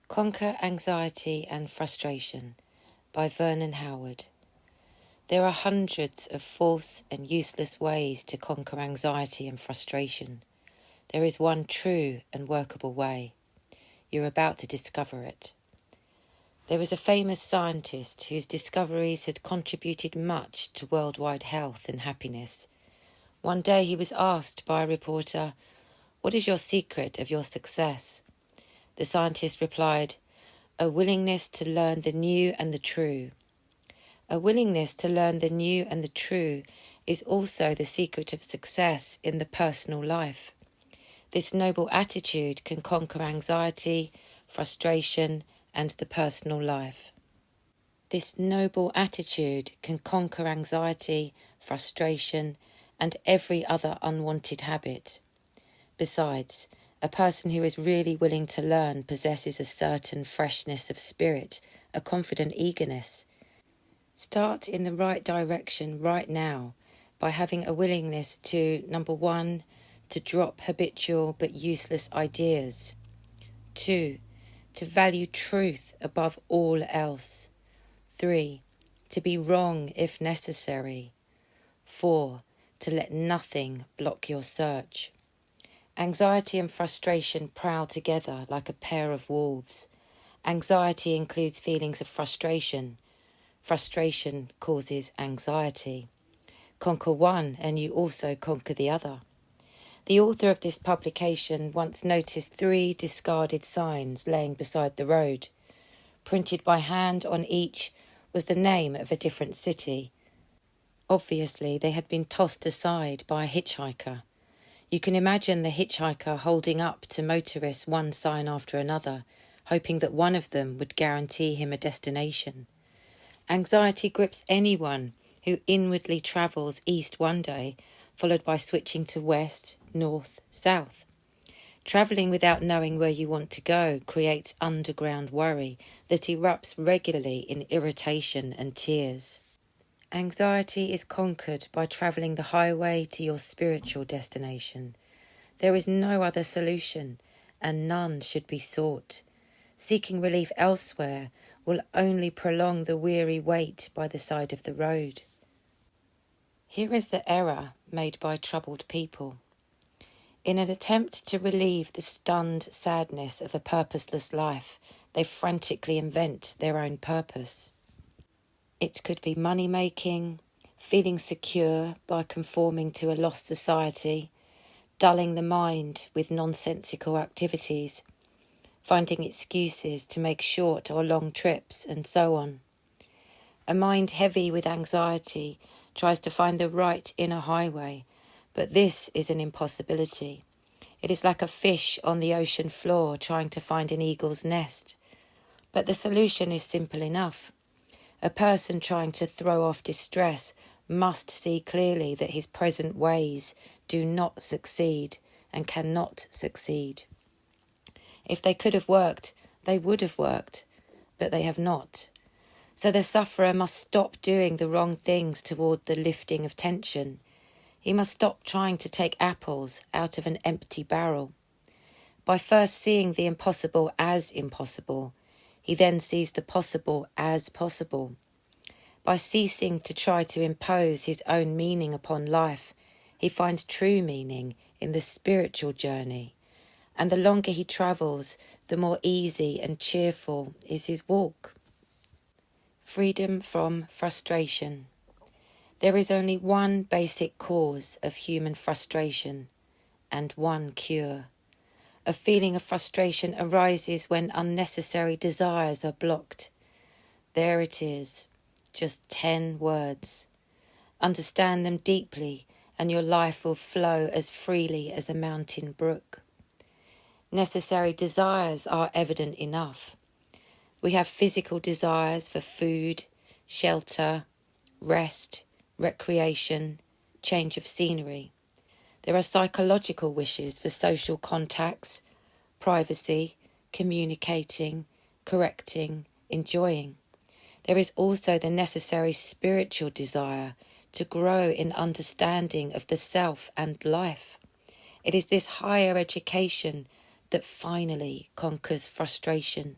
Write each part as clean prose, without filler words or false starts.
Conquer Anxiety and Frustration by Vernon. There are hundreds of false and useless ways to conquer anxiety and frustration. There is one true and workable way. You're about to discover it. There was a famous scientist whose discoveries had contributed much to worldwide health and happiness. One day he was asked by a reporter, "What is your secret of your success?" The scientist replied, "A willingness to learn the new and the true." A willingness to learn the new and the true is also the secret of success in the personal life. This noble attitude can conquer anxiety, frustration, and the personal life. This noble attitude can conquer anxiety, frustration, and every other unwanted habit. Besides, a person who is really willing to learn possesses a certain freshness of spirit, a confident eagerness. Start in the right direction right now by having a willingness to, 1, to drop habitual but useless ideas. 2, to value truth above all else. 3, to be wrong if necessary. 4, to let nothing block your search. Anxiety and frustration prowl together like a pair of wolves. Anxiety includes feelings of frustration. Frustration causes anxiety. Conquer one and you also conquer the other. The author of this publication once noticed 3 discarded signs laying beside the road. Printed by hand on each was the name of a different city. Obviously, they had been tossed aside by a hitchhiker. You can imagine the hitchhiker holding up to motorists one sign after another, hoping that one of them would guarantee him a destination. Anxiety grips anyone who inwardly travels east one day, followed by switching to west, north, south. Travelling without knowing where you want to go creates underground worry that erupts regularly in irritation and tears. Anxiety is conquered by travelling the highway to your spiritual destination. There is no other solution, and none should be sought. Seeking relief elsewhere will only prolong the weary wait by the side of the road. Here is the error made by troubled people. In an attempt to relieve the stunned sadness of a purposeless life, they frantically invent their own purpose. It could be money-making, feeling secure by conforming to a lost society, dulling the mind with nonsensical activities, finding excuses to make short or long trips, and so on. A mind heavy with anxiety tries to find the right inner highway, but this is an impossibility. It is like a fish on the ocean floor trying to find an eagle's nest. But the solution is simple enough. A person trying to throw off distress must see clearly that his present ways do not succeed and cannot succeed. If they could have worked, they would have worked, but they have not. So the sufferer must stop doing the wrong things toward the lifting of tension. He must stop trying to take apples out of an empty barrel. By first seeing the impossible as impossible, he then sees the possible as possible. By ceasing to try to impose his own meaning upon life, he finds true meaning in the spiritual journey. And the longer he travels, the more easy and cheerful is his walk. Freedom from frustration. There is only one basic cause of human frustration and one cure. A feeling of frustration arises when unnecessary desires are blocked. There it is, just 10 words. Understand them deeply and your life will flow as freely as a mountain brook. Necessary desires are evident enough. We have physical desires for food, shelter, rest, recreation, change of scenery. There are psychological wishes for social contacts, privacy, communicating, correcting, enjoying. There is also the necessary spiritual desire to grow in understanding of the self and life. It is this higher education that finally conquers frustration.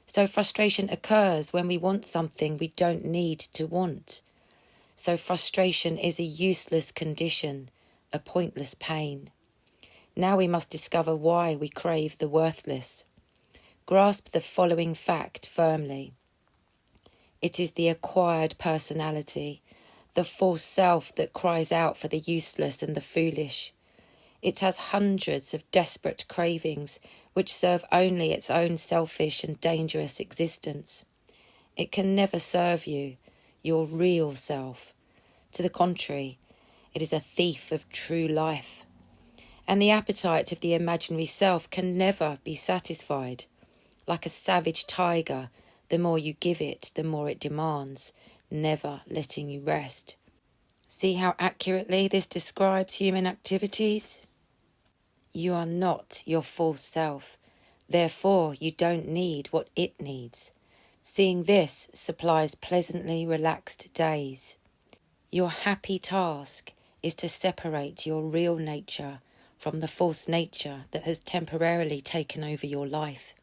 So frustration occurs when we want something we don't need to want. So frustration is a useless condition, a pointless pain. Now we must discover why we crave the worthless. Grasp the following fact firmly. It is the acquired personality, the false self that cries out for the useless and the foolish. It has hundreds of desperate cravings which serve only its own selfish and dangerous existence. It can never serve you, your real self. To the contrary, it is a thief of true life. And the appetite of the imaginary self can never be satisfied. Like a savage tiger, the more you give it, the more it demands, never letting you rest. See how accurately this describes human activities? You are not your false self. Therefore, you don't need what it needs. Seeing this supplies pleasantly relaxed days. Your happy task is to separate your real nature from the false nature that has temporarily taken over your life.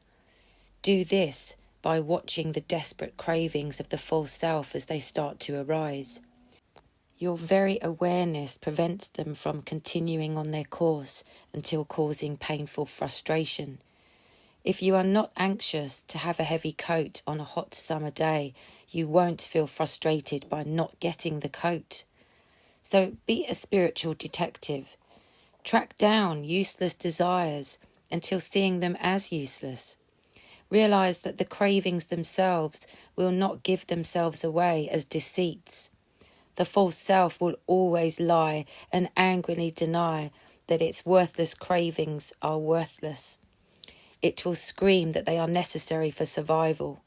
Do this by watching the desperate cravings of the false self as they start to arise. Your very awareness prevents them from continuing on their course until causing painful frustration. If you are not anxious to have a heavy coat on a hot summer day, you won't feel frustrated by not getting the coat. So be a spiritual detective. Track down useless desires until seeing them as useless. Realize that the cravings themselves will not give themselves away as deceits. The false self will always lie and angrily deny that its worthless cravings are worthless. It will scream that they are necessary for survival,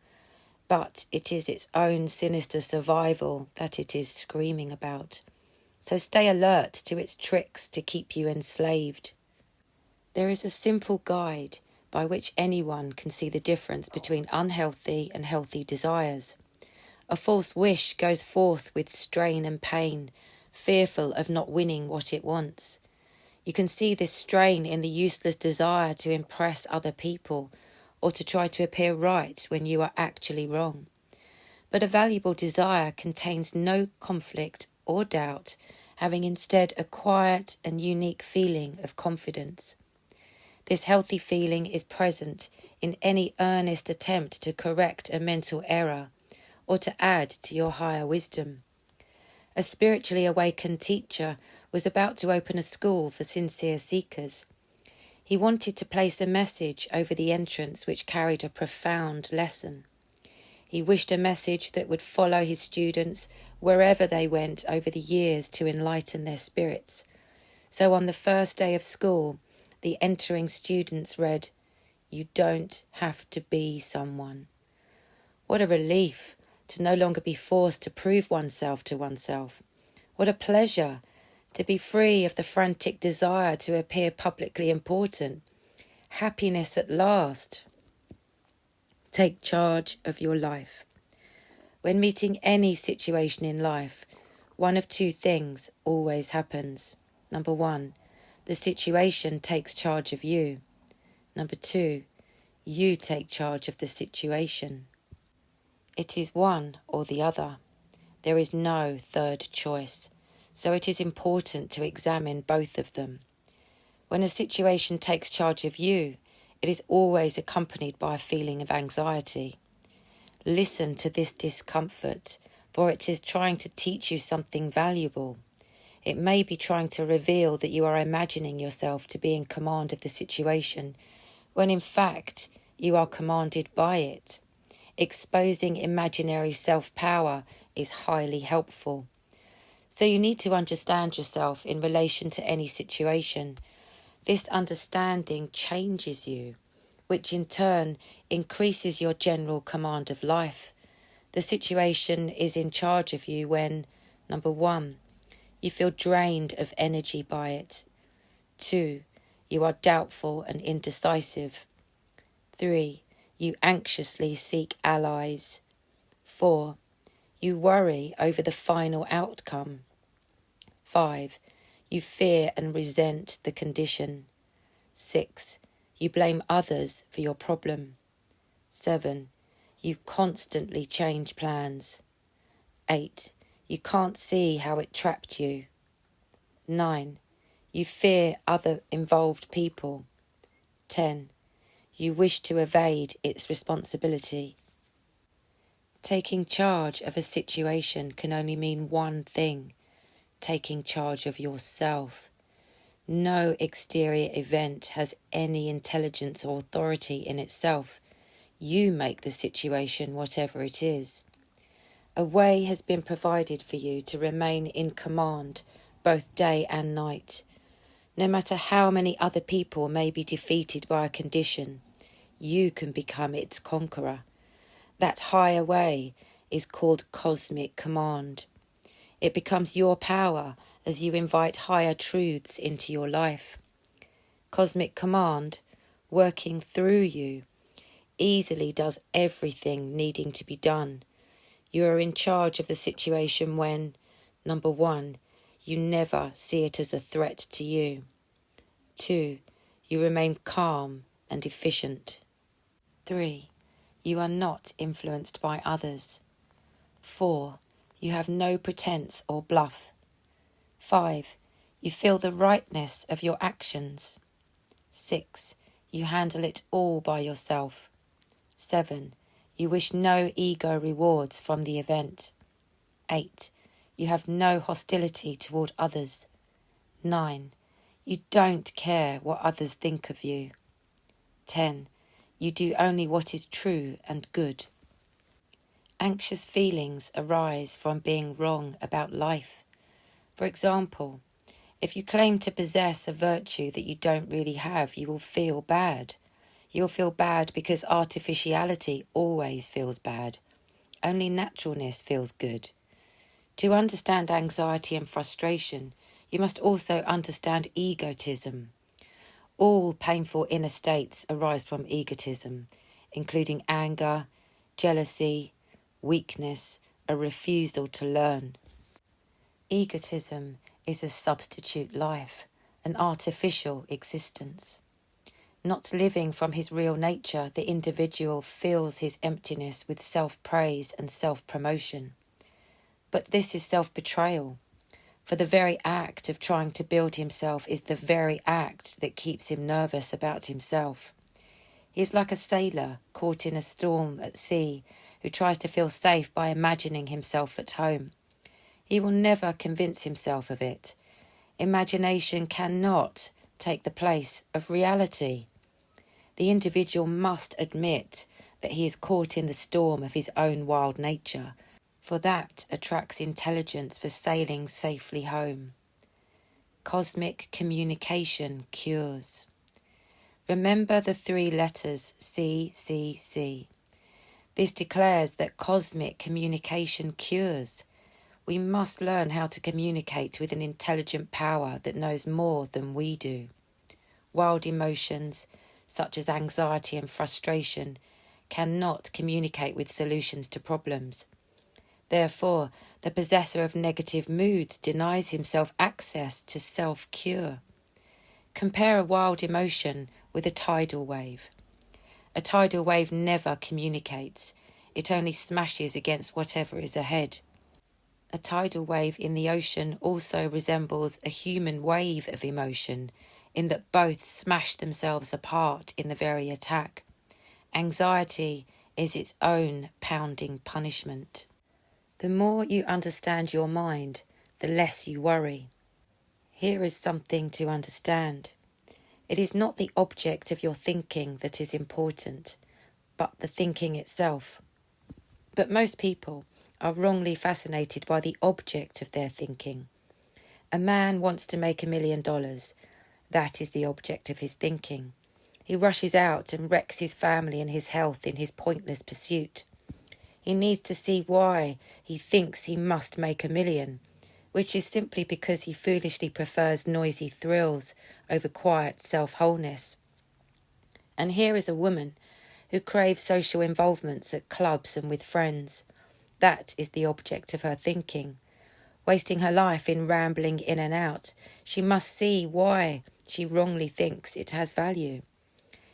but it is its own sinister survival that it is screaming about. So stay alert to its tricks to keep you enslaved. There is a simple guide by which anyone can see the difference between unhealthy and healthy desires. A false wish goes forth with strain and pain, fearful of not winning what it wants. You can see this strain in the useless desire to impress other people or to try to appear right when you are actually wrong. But a valuable desire contains no conflict or doubt, having instead a quiet and unique feeling of confidence. This healthy feeling is present in any earnest attempt to correct a mental error or to add to your higher wisdom. A spiritually awakened teacher was about to open a school for sincere seekers. He wanted to place a message over the entrance which carried a profound lesson. He wished a message that would follow his students wherever they went over the years to enlighten their spirits. So on the first day of school, the entering students read, "You don't have to be someone." What a relief to no longer be forced to prove oneself to oneself. What a pleasure to be free of the frantic desire to appear publicly important. Happiness at last. Take charge of your life. When meeting any situation in life, one of two things always happens. Number one, the situation takes charge of you. Number two, you take charge of the situation. It is one or the other. There is no third choice, so it is important to examine both of them. When a situation takes charge of you, it is always accompanied by a feeling of anxiety. Listen to this discomfort, for it is trying to teach you something valuable. It may be trying to reveal that you are imagining yourself to be in command of the situation, when in fact you are commanded by it. Exposing imaginary self-power is highly helpful. So you need to understand yourself in relation to any situation. This understanding changes you, which in turn increases your general command of life. The situation is in charge of you when, number one, you feel drained of energy by it. 2, you are doubtful and indecisive. 3, you anxiously seek allies. 4, you worry over the final outcome. 5, you fear and resent the condition. 6, you blame others for your problem. 7, You constantly change plans. 8. You can't see how it trapped you. 9. You fear other involved people. 10. You wish to evade its responsibility. Taking charge of a situation can only mean one thing: taking charge of yourself. No exterior event has any intelligence or authority in itself. You make the situation whatever it is. A way has been provided for you to remain in command both day and night. No matter how many other people may be defeated by a condition, you can become its conqueror. That higher way is called cosmic command. It becomes your power as you invite higher truths into your life. Cosmic command, working through you, easily does everything needing to be done. You are in charge of the situation when, number 1, you never see it as a threat to you. 2, you remain calm and efficient. 3, you are not influenced by others. 4, you have no pretense or bluff. 5, you feel the rightness of your actions. 6, you handle it all by yourself. 7, you wish no ego rewards from the event. 8, you have no hostility toward others. 9, you don't care what others think of you. 10, you do only what is true and good. Anxious feelings arise from being wrong about life. For example, if you claim to possess a virtue that you don't really have, you will feel bad. You'll feel bad because artificiality always feels bad. Only naturalness feels good. To understand anxiety and frustration, you must also understand egotism. All painful inner states arise from egotism, including anger, jealousy, weakness, a refusal to learn. Egotism is a substitute life, an artificial existence. Not living from his real nature, the individual fills his emptiness with self-praise and self-promotion. But this is self-betrayal, for the very act of trying to build himself is the very act that keeps him nervous about himself. He is like a sailor caught in a storm at sea who tries to feel safe by imagining himself at home. He will never convince himself of it. Imagination cannot take the place of reality. The individual must admit that he is caught in the storm of his own wild nature, for that attracts intelligence for sailing safely home. Cosmic communication cures. Remember the 3 letters CCC. This declares that cosmic communication cures. We must learn how to communicate with an intelligent power that knows more than we do. Wild emotions, such as anxiety and frustration, cannot communicate with solutions to problems. Therefore, the possessor of negative moods denies himself access to self-cure. Compare a wild emotion with a tidal wave. A tidal wave never communicates. It only smashes against whatever is ahead. A tidal wave in the ocean also resembles a human wave of emotion, in that both smash themselves apart in the very attack. Anxiety is its own pounding punishment. The more you understand your mind, the less you worry. Here is something to understand. It is not the object of your thinking that is important, but the thinking itself. But most people are wrongly fascinated by the object of their thinking. A man wants to make $1 million. That is the object of his thinking. He rushes out and wrecks his family and his health in his pointless pursuit. He needs to see why he thinks he must make $1 million, which is simply because he foolishly prefers noisy thrills over quiet self-wholeness. And here is a woman who craves social involvements at clubs and with friends. That is the object of her thinking. Wasting her life in rambling in and out, she must see why she wrongly thinks it has value.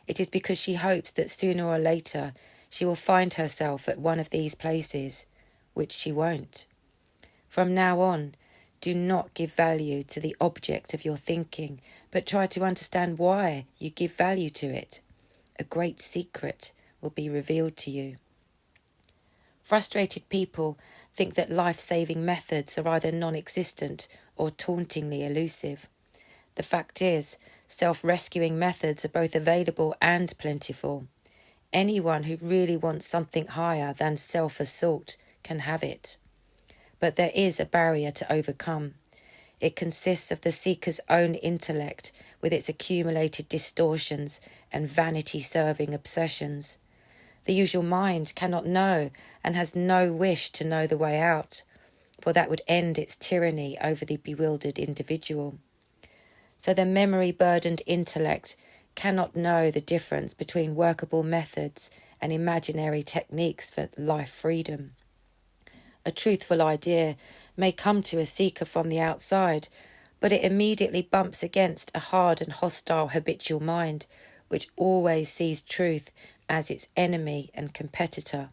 It is because she hopes that sooner or later she will find herself at one of these places, which she won't. From now on, do not give value to the object of your thinking, but try to understand why you give value to it. A great secret will be revealed to you. Frustrated people think that life-saving methods are either non-existent or tauntingly elusive. The fact is, self-rescuing methods are both available and plentiful. Anyone who really wants something higher than self-assault can have it. But there is a barrier to overcome. It consists of the seeker's own intellect with its accumulated distortions and vanity-serving obsessions. The usual mind cannot know and has no wish to know the way out, for that would end its tyranny over the bewildered individual. So the memory-burdened intellect cannot know the difference between workable methods and imaginary techniques for life freedom. A truthful idea may come to a seeker from the outside, but it immediately bumps against a hard and hostile habitual mind, which always sees truth as its enemy and competitor.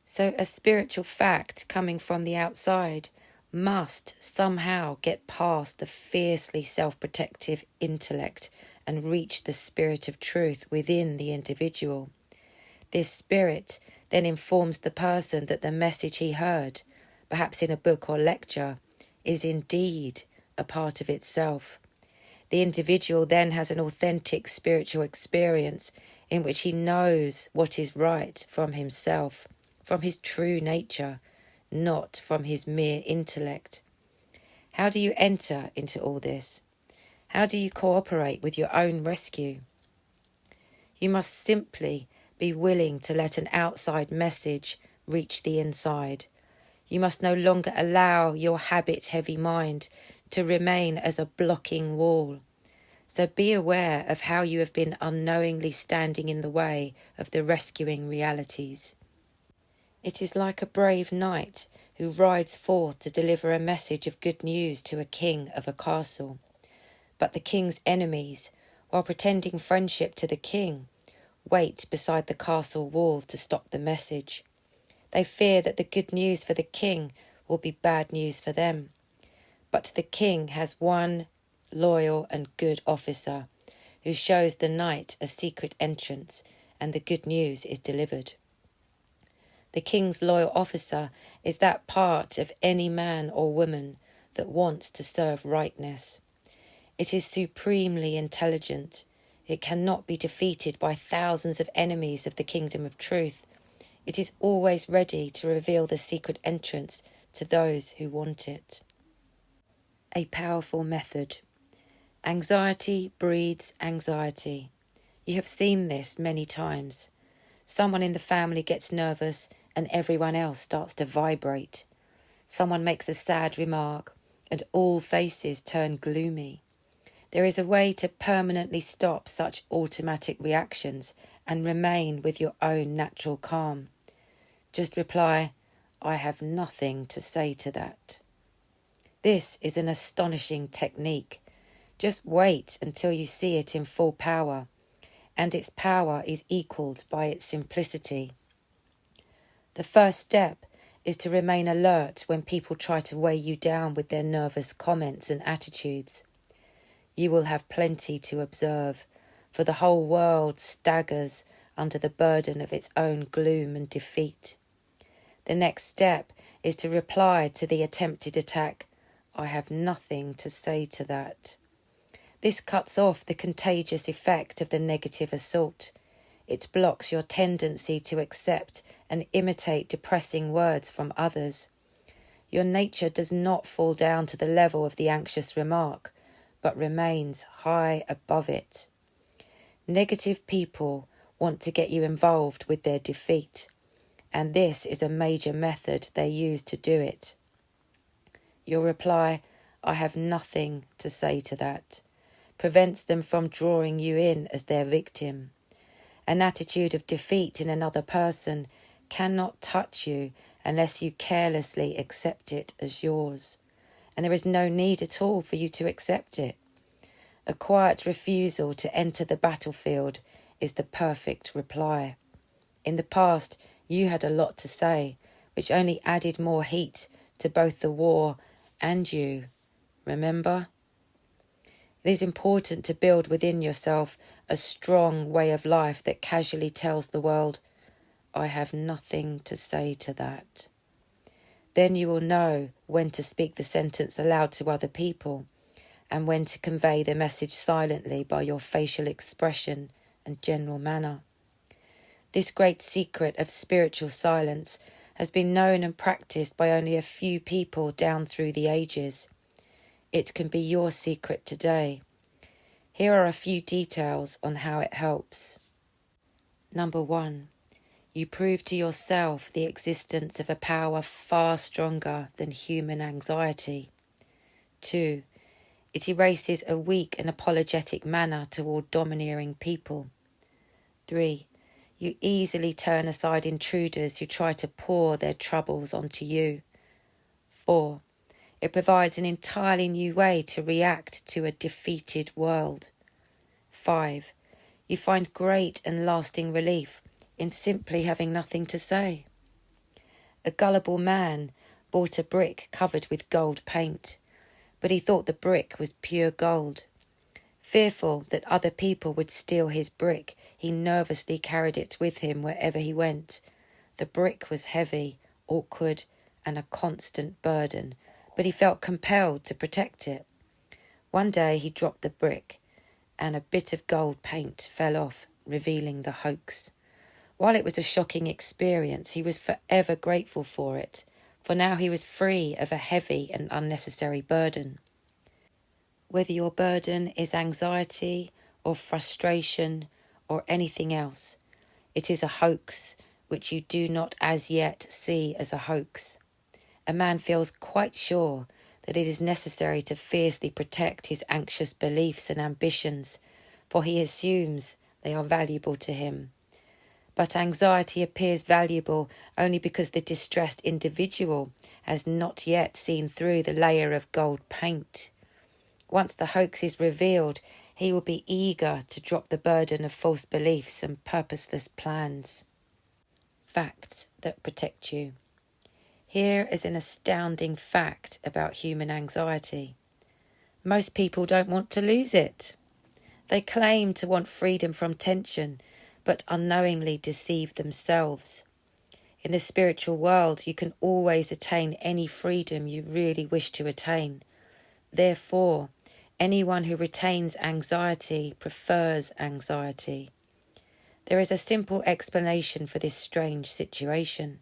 So a spiritual fact coming from the outside must somehow get past the fiercely self-protective intellect and reach the spirit of truth within the individual. This spirit then informs the person that the message he heard, perhaps in a book or lecture, is indeed a part of itself. The individual then has an authentic spiritual experience in which he knows what is right from himself, from his true nature, not from his mere intellect. How do you enter into all this? How do you cooperate with your own rescue? You must simply be willing to let an outside message reach the inside. You must no longer allow your habit-heavy mind to remain as a blocking wall. So be aware of how you have been unknowingly standing in the way of the rescuing realities. It is like a brave knight who rides forth to deliver a message of good news to a king of a castle. But the king's enemies, while pretending friendship to the king, wait beside the castle wall to stop the message. They fear that the good news for the king will be bad news for them. But the king has one loyal and good officer who shows the knight a secret entrance, and the good news is delivered. The king's loyal officer is that part of any man or woman that wants to serve rightness. It is supremely intelligent. It cannot be defeated by thousands of enemies of the kingdom of truth. It is always ready to reveal the secret entrance to those who want it. A powerful method. Anxiety breeds anxiety. You have seen this many times. Someone in the family gets nervous and everyone else starts to vibrate. Someone makes a sad remark and all faces turn gloomy. There is a way to permanently stop such automatic reactions and remain with your own natural calm. Just reply, "I have nothing to say to that." This is an astonishing technique. Just wait until you see it in full power, and its power is equalled by its simplicity. The first step is to remain alert when people try to weigh you down with their nervous comments and attitudes. You will have plenty to observe, for the whole world staggers under the burden of its own gloom and defeat. The next step is to reply to the attempted attack, "I have nothing to say to that." This cuts off the contagious effect of the negative assault. It blocks your tendency to accept and imitate depressing words from others. Your nature does not fall down to the level of the anxious remark, but remains high above it. Negative people want to get you involved with their defeat, and this is a major method they use to do it. Your reply, "I have nothing to say to that," prevents them from drawing you in as their victim. An attitude of defeat in another person cannot touch you unless you carelessly accept it as yours. And there is no need at all for you to accept it. A quiet refusal to enter the battlefield is the perfect reply. In the past, you had a lot to say, which only added more heat to both the war and you. Remember? It is important to build within yourself a strong way of life that casually tells the world, I have nothing to say to that. Then you will know when to speak the sentence aloud to other people and when to convey the message silently by your facial expression and general manner. This great secret of spiritual silence has been known and practiced by only a few people down through the ages. It can be your secret today. Here are a few details on how it helps. Number 1. You prove to yourself the existence of a power far stronger than human anxiety. 2. It erases a weak and apologetic manner toward domineering people. 3. You easily turn aside intruders who try to pour their troubles onto you. 4. It provides an entirely new way to react to a defeated world. 5. You find great and lasting relief in simply having nothing to say. A gullible man bought a brick covered with gold paint, but he thought the brick was pure gold. Fearful that other people would steal his brick, he nervously carried it with him wherever he went. The brick was heavy, awkward, and a constant burden, but he felt compelled to protect it. One day he dropped the brick, and a bit of gold paint fell off, revealing the hoax. While it was a shocking experience, he was forever grateful for it, for now he was free of a heavy and unnecessary burden. Whether your burden is anxiety or frustration or anything else, it is a hoax which you do not as yet see as a hoax. A man feels quite sure that it is necessary to fiercely protect his anxious beliefs and ambitions, for he assumes they are valuable to him. But anxiety appears valuable only because the distressed individual has not yet seen through the layer of gold paint. Once the hoax is revealed, he will be eager to drop the burden of false beliefs and purposeless plans. Facts that protect you. Here is an astounding fact about human anxiety. Most people don't want to lose it. They claim to want freedom from tension, but unknowingly deceive themselves. In the spiritual world, you can always attain any freedom you really wish to attain. Therefore, anyone who retains anxiety prefers anxiety. There is a simple explanation for this strange situation.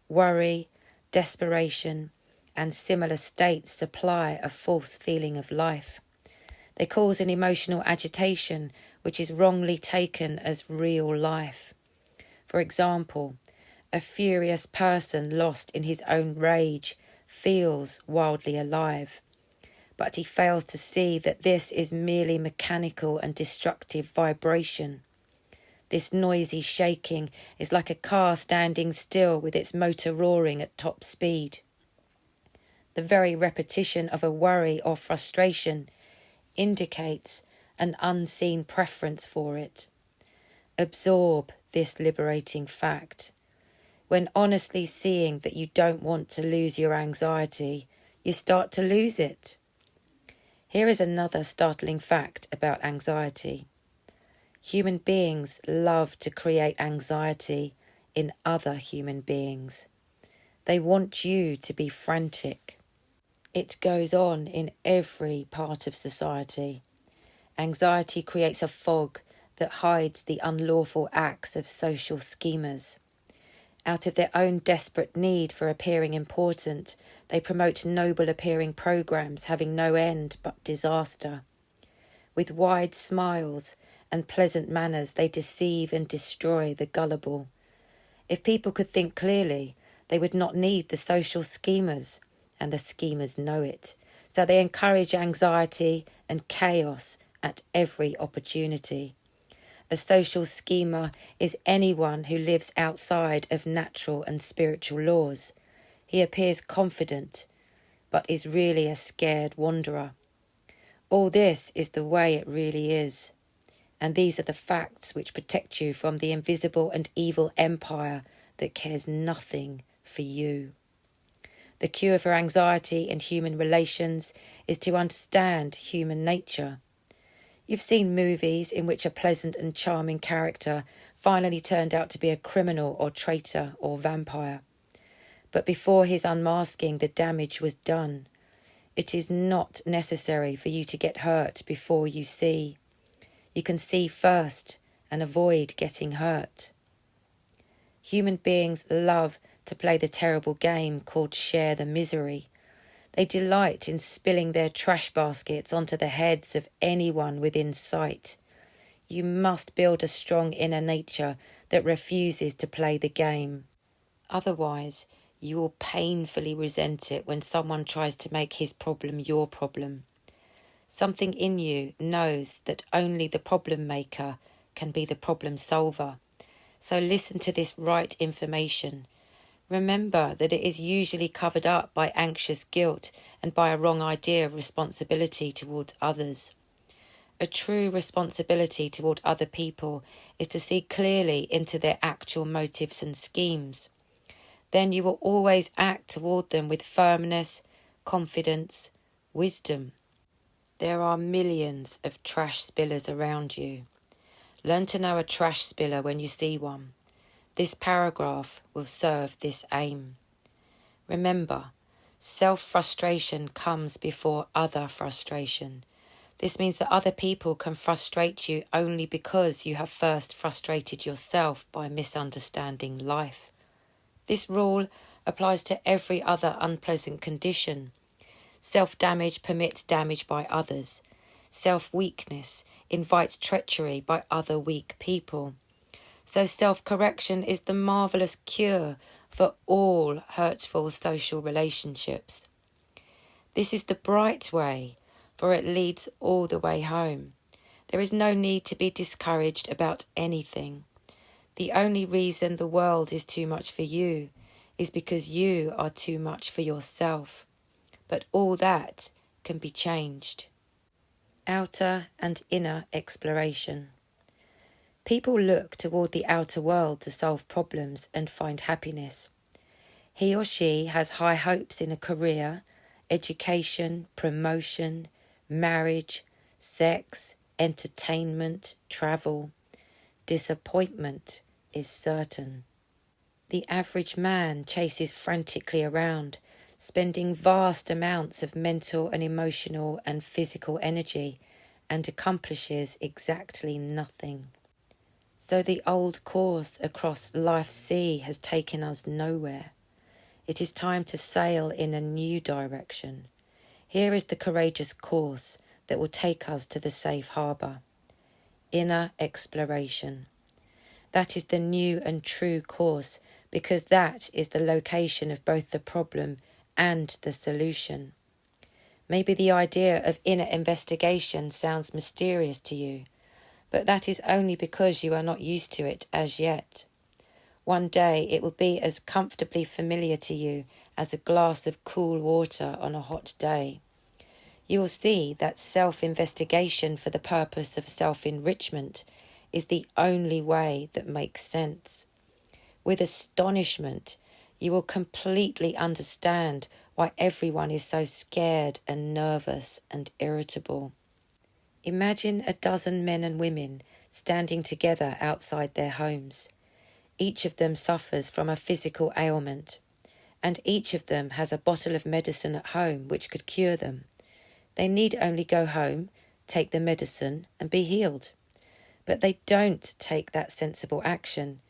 Worry, desperation, and similar states supply a false feeling of life. They cause an emotional agitation which is wrongly taken as real life. For example, a furious person lost in his own rage feels wildly alive, but he fails to see that this is merely mechanical and destructive vibration. This noisy shaking is like a car standing still with its motor roaring at top speed. The very repetition of a worry or frustration indicates an unseen preference for it. Absorb this liberating fact. When honestly seeing that you don't want to lose your anxiety, you start to lose it. Here is another startling fact about anxiety. Human beings love to create anxiety in other human beings. They want you to be frantic. It goes on in every part of society. Anxiety creates a fog that hides the unlawful acts of social schemers. Out of their own desperate need for appearing important, they promote noble-appearing programs having no end but disaster. With wide smiles and pleasant manners, they deceive and destroy the gullible. If people could think clearly, they would not need the social schemers, and the schemers know it. So they encourage anxiety and chaos at every opportunity. A social schemer is anyone who lives outside of natural and spiritual laws. He appears confident, but is really a scared wanderer. All this is the way it really is. And these are the facts which protect you from the invisible and evil empire that cares nothing for you. The cure for anxiety in human relations is to understand human nature. You've seen movies in which a pleasant and charming character finally turned out to be a criminal or traitor or vampire. But before his unmasking, the damage was done. It is not necessary for you to get hurt before you see. You can see first and avoid getting hurt. Human beings love to play the terrible game called share the misery. They delight in spilling their trash baskets onto the heads of anyone within sight. You must build a strong inner nature that refuses to play the game. Otherwise, you will painfully resent it when someone tries to make his problem your problem. Something in you knows that only the problem maker can be the problem solver. So listen to this right information. Remember that it is usually covered up by anxious guilt and by a wrong idea of responsibility towards others. A true responsibility toward other people is to see clearly into their actual motives and schemes. Then you will always act toward them with firmness, confidence, wisdom. There are millions of trash spillers around you. Learn to know a trash spiller when you see one. This paragraph will serve this aim. Remember, self-frustration comes before other frustration. This means that other people can frustrate you only because you have first frustrated yourself by misunderstanding life. This rule applies to every other unpleasant condition. Self-damage permits damage by others. Self-weakness invites treachery by other weak people. So self-correction is the marvellous cure for all hurtful social relationships. This is the bright way, for it leads all the way home. There is no need to be discouraged about anything. The only reason the world is too much for you is because you are too much for yourself. But all that can be changed. Outer and inner exploration. People look toward the outer world to solve problems and find happiness. He or she has high hopes in a career, education, promotion, marriage, sex, entertainment, travel. Disappointment is certain. The average man chases frantically around, spending vast amounts of mental and emotional and physical energy, and accomplishes exactly nothing. So the old course across life's sea has taken us nowhere. It is time to sail in a new direction. Here is the courageous course that will take us to the safe harbour. Inner exploration. That is the new and true course, because that is the location of both the problem and the solution. Maybe the idea of inner investigation sounds mysterious to you, but that is only because you are not used to it as yet. One day it will be as comfortably familiar to you as a glass of cool water on a hot day. You will see that self-investigation for the purpose of self-enrichment is the only way that makes sense. With astonishment, you will completely understand why everyone is so scared and nervous and irritable. Imagine a dozen men and women standing together outside their homes. Each of them suffers from a physical ailment, and each of them has a bottle of medicine at home which could cure them. They need only go home, take the medicine, and be healed. But they don't take that sensible action.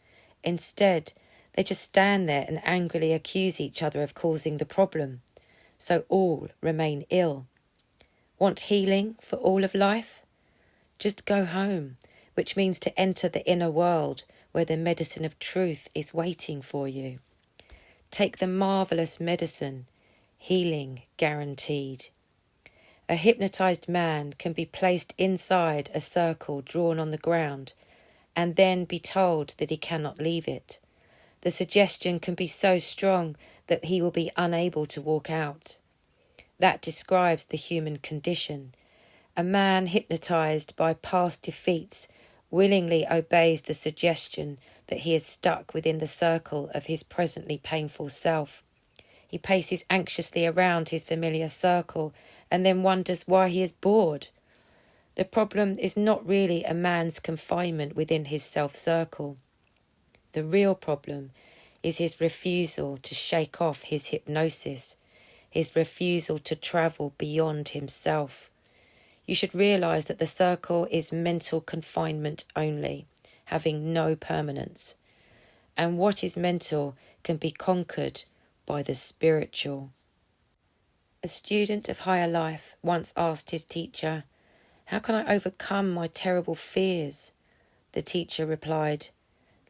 Instead, they just stand there and angrily accuse each other of causing the problem. So all remain ill. Want healing for all of life? Just go home, which means to enter the inner world where the medicine of truth is waiting for you. Take the marvellous medicine, healing guaranteed. A hypnotized man can be placed inside a circle drawn on the ground and then be told that he cannot leave it. The suggestion can be so strong that he will be unable to walk out. That describes the human condition. A man hypnotized by past defeats willingly obeys the suggestion that he is stuck within the circle of his presently painful self. He paces anxiously around his familiar circle and then wonders why he is bored. The problem is not really a man's confinement within his self-circle. The real problem is his refusal to shake off his hypnosis, his refusal to travel beyond himself. You should realise that the circle is mental confinement only, having no permanence. And what is mental can be conquered by the spiritual. A student of higher life once asked his teacher, "How can I overcome my terrible fears?" The teacher replied,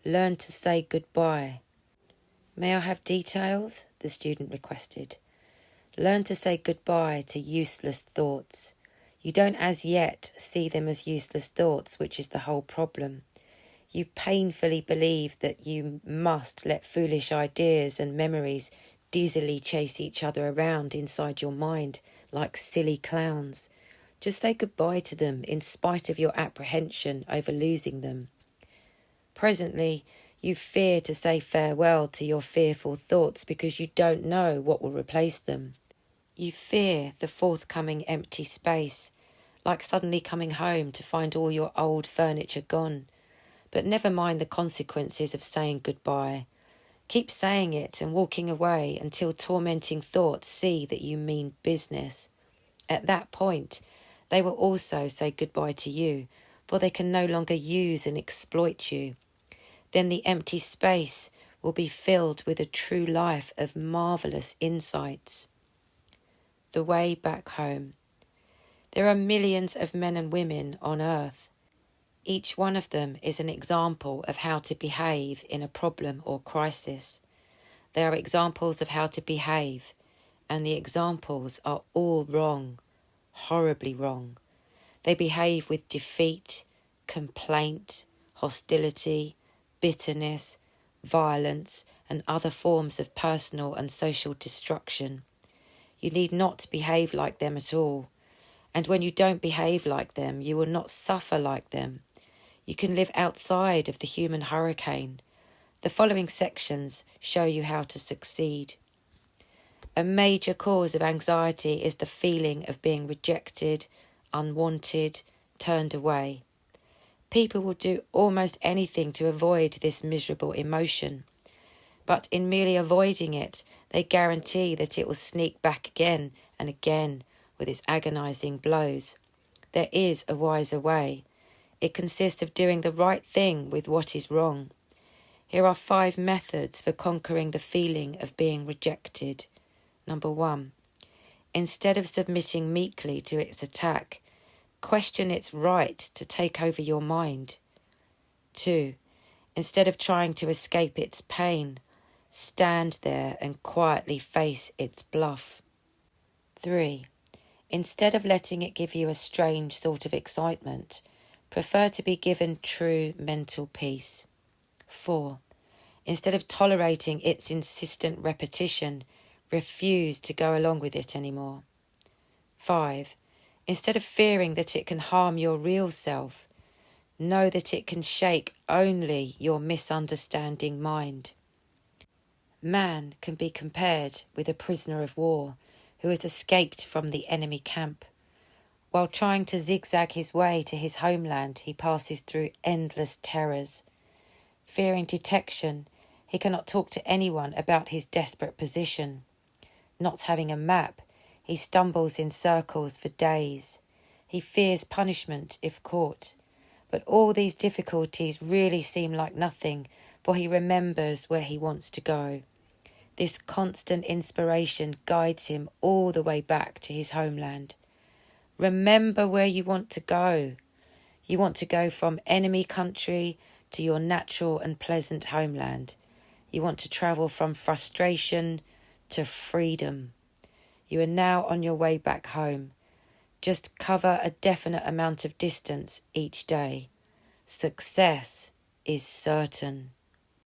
"Learn to say goodbye." "May I have details?" the student requested. "Learn to say goodbye to useless thoughts. You don't as yet see them as useless thoughts, which is the whole problem. You painfully believe that you must let foolish ideas and memories dizzily chase each other around inside your mind like silly clowns. Just say goodbye to them in spite of your apprehension over losing them. Presently, you fear to say farewell to your fearful thoughts because you don't know what will replace them. You fear the forthcoming empty space, like suddenly coming home to find all your old furniture gone. But never mind the consequences of saying goodbye. Keep saying it and walking away until tormenting thoughts see that you mean business. At that point, they will also say goodbye to you, for they can no longer use and exploit you. Then the empty space will be filled with a true life of marvellous insights. The way back home. There are millions of men and women on earth. Each one of them is an example of how to behave in a problem or crisis. They are examples of how to behave, and the examples are all wrong, horribly wrong. They behave with defeat, complaint, hostility, bitterness, violence, and other forms of personal and social destruction. You need not behave like them at all. And when you don't behave like them, you will not suffer like them. You can live outside of the human hurricane. The following sections show you how to succeed. A major cause of anxiety is the feeling of being rejected, unwanted, turned away. People will do almost anything to avoid this miserable emotion. But in merely avoiding it, they guarantee that it will sneak back again and again with its agonising blows. There is a wiser way. It consists of doing the right thing with what is wrong. Here are 5 methods for conquering the feeling of being rejected. Number 1. Instead of submitting meekly to its attack, question its right to take over your mind. 2. Instead of trying to escape its pain, stand there and quietly face its bluff. 3. Instead of letting it give you a strange sort of excitement, prefer to be given true mental peace. 4. Instead of tolerating its insistent repetition, refuse to go along with it anymore. 5. Instead of fearing that it can harm your real self, know that it can shake only your misunderstanding mind. Man can be compared with a prisoner of war who has escaped from the enemy camp. While trying to zigzag his way to his homeland, he passes through endless terrors. Fearing detection, he cannot talk to anyone about his desperate position. Not having a map, he stumbles in circles for days. He fears punishment if caught. But all these difficulties really seem like nothing, for he remembers where he wants to go. This constant inspiration guides him all the way back to his homeland. Remember where you want to go. You want to go from enemy country to your natural and pleasant homeland. You want to travel from frustration to freedom. You are now on your way back home. Just cover a definite amount of distance each day. Success is certain.